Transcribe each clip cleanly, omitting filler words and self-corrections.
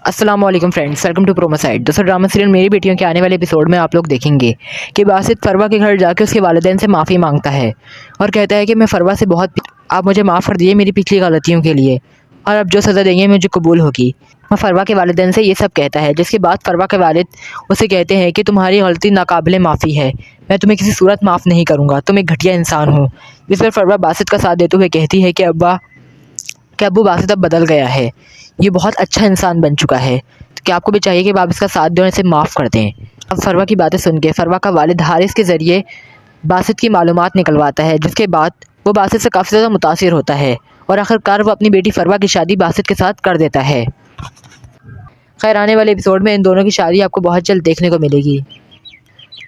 अस्सलामुअलैकुम friends, welcome to प्रोमोसाइट। दोस्तों, drama serial मेरी बेटियों के आने वाले एपिसोड में आप लोग देखेंगे कि बासित फरवा के घर जाके उसके वालिदैन से माफ़ी मांगता है और कहता है कि मैं फरवा से आप मुझे माफ़ कर दिए मेरी पिछली गलतियों के लिए, और अब जो सज़ा देंगे मुझे कबूल होगी। वह फरवा के वालिदैन से ये सब कहता है, जिसके बाद फरवा के वालिद उसे कहते हैं कि तुम्हारी गलती नाकाबिले माफ़ी है, मैं तुम्हें किसी सूरत माफ़ नहीं करूँगा, तुम एक घटिया इंसान हो। जिस पर फरवा बासित का साथ देते हुए कहती है कि अब्बू बासित अब बदल गया है, ये बहुत अच्छा इंसान बन चुका है, तो क्या आपको भी चाहिए कि आप इसका साथ दें और इसे माफ़ कर दें। अब फरवा की बातें सुन के फरवा का वालिद हारिस के ज़रिए बासित की मालूमात निकलवाता है, जिसके बाद वो बासित से काफ़ी ज़्यादा मुतासिर होता है और आखिरकार वो अपनी बेटी फरवा की शादी बासित के साथ कर देता है। खैर, आने वाले एपिसोड में इन दोनों की शादी आपको बहुत जल्द देखने को मिलेगी।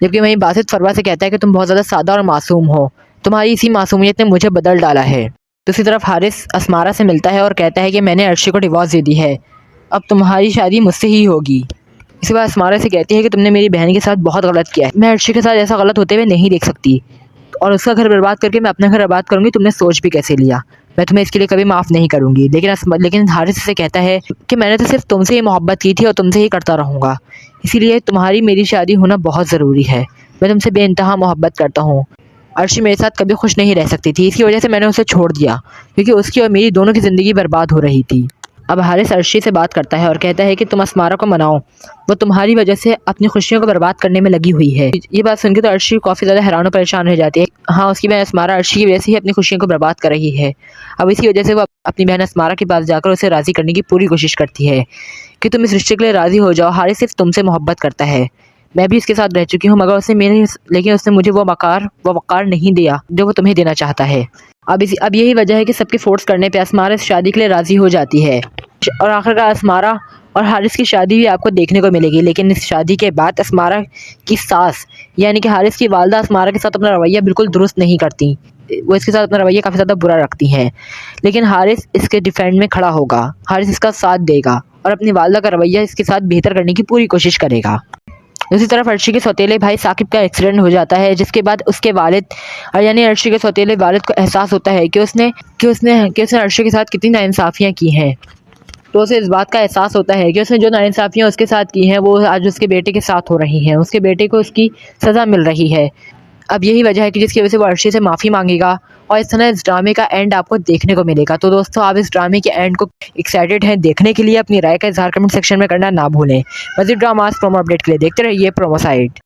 जबकि वहीं बासित फरवा से कहता है कि तुम बहुत ज़्यादा सादा और मासूम हो, तुम्हारी इसी मासूमियत ने मुझे बदल डाला है। दूसरी तरफ हारिस असमारा से मिलता है और कहता है कि मैंने अर्शी को डिवोर्स दे दी है, अब तुम्हारी शादी मुझसे ही होगी। इसके बाद असमारा से कहती है कि तुमने मेरी बहन के साथ बहुत गलत किया है, मैं अर्शी के साथ ऐसा गलत होते हुए नहीं देख सकती, और उसका घर बर्बाद करके मैं अपना घर बर्बाद करूँगी, तुमने सोच भी कैसे लिया, मैं तुम्हें इसके लिए कभी माफ़ नहीं करूँगी। लेकिन हारिस से कहता है कि मैंने तो सिर्फ तुमसे ही मोहब्बत की थी और तुमसे ही करता रहूँगा, इसीलिए तुम्हारी मेरी शादी होना बहुत ज़रूरी है, मैं तुमसे बेइंतहा मोहब्बत करता हूँ। अर्शी मेरे साथ कभी खुश नहीं रह सकती थी, इसकी वजह से मैंने उसे छोड़ दिया, क्योंकि उसकी और मेरी दोनों की ज़िंदगी बर्बाद हो रही थी। अब हारिस अर्शी से बात करता है और कहता है कि तुम असमारा को मनाओ, वो तुम्हारी वजह से अपनी खुशियों को बर्बाद करने में लगी हुई है। ये बात सुनकर तो अर्शी काफ़ी ज़्यादा हैरान और परेशान हो जाती है। हाँ, उसकी बहन असमारा अर्शी की वजह से ही अपनी खुशियों को बर्बाद कर रही है। अब इसी वजह से वो अपनी बहन असमारा के पास जाकर उसे राज़ी करने की पूरी कोशिश करती है कि तुम इस रिश्ते के लिए राज़ी हो जाओ, हारिस सिर्फ तुमसे मोहब्बत करता है, मैं भी इसके साथ रह चुकी हूँ, मगर लेकिन उसने मुझे वो वक़ार नहीं दिया जो वो तुम्हें देना चाहता है। अब यही वजह है कि सबके फोर्स करने पे असमारा इस शादी के लिए राज़ी हो जाती है और आखिरकार असमारा और हारिस की शादी भी आपको देखने को मिलेगी। लेकिन इस शादी के बाद असमारा की सास यानी कि हारिस की वालदा असमारा के साथ अपना रवैया बिल्कुल दुरुस्त नहीं करती, वो इसके साथ अपना रवैया काफ़ी ज़्यादा बुरा रखती हैं। लेकिन हारिस इसके डिफेंड में खड़ा होगा, हारिस इसका साथ देगा और अपनी वालदा का रवैया इसके साथ बेहतर करने की पूरी कोशिश करेगा। दूसरी तरफ अर्शी के सौतेले भाई साकिब का एक्सीडेंट हो जाता है, जिसके बाद उसके वालिद यानी अर्शी के सौतेले वालिद को एहसास होता है कि उसने अर्शी के साथ कितनी नाइंसाफ़ियाँ की हैं। तो उसे इस बात का एहसास होता है कि उसने जो नाइंसाफ़ियाँ उसके साथ की हैं वो आज उसके बेटे के साथ हो रही हैं, उसके बेटे को उसकी सज़ा मिल रही है। अब यही वजह है कि जिसकी वजह से वो अर्शी से माफ़ी मांगेगा और इस तरह इस ड्रामे का एंड आपको देखने को मिलेगा। तो दोस्तों, आप इस ड्रामे के एंड को एक्साइटेड हैं देखने के लिए? अपनी राय का इज़हार कमेंट सेक्शन में करना ना भूलें। मज़ीद ड्रामास प्रोमो अपडेट के लिए देखते रहिए प्रोमो साइट।